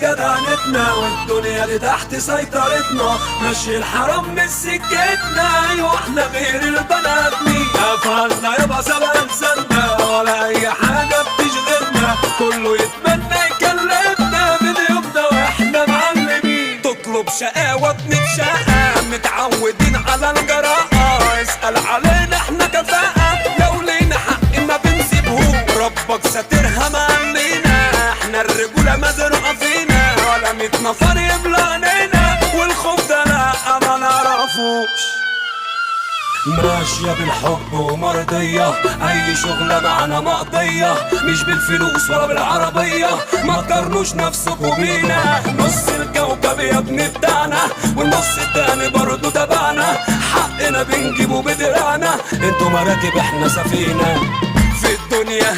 جدعنتنا، والدنيا دي تحت سيطرتنا. ماشي الحرام من سكتنا، ايوه احنا غير البنات مين. قفلنا يابا سبع لساننا، ولا اي حاجة بتشغلنا. كله يتمنى يكلمنا من يومنا واحنا معلمين. تطلب شقاوة بنتشقى، متعودين على الجراءة. اسأل علينا احنا كفاءة، لو لينا حق ما بنسيبه. ربك ساترها معلينا، احنا الرجولة مزروعة فينا. ولا 100 نفر يملى عينينا، والخوف ده لا ما نعرفوش. ماشية بالحب ومرضية، أي شغلة معانا مقضية. مش بالفلوس ولا بالعربية، ما تقارنوش نفسكوا بينا. نص الكوكب يا ابني بتاعنا، والنص التاني برضه تبعنا. حقنا بنجيبه بدراعنا، انتوا مراكب احنا سفينة. في الدنيا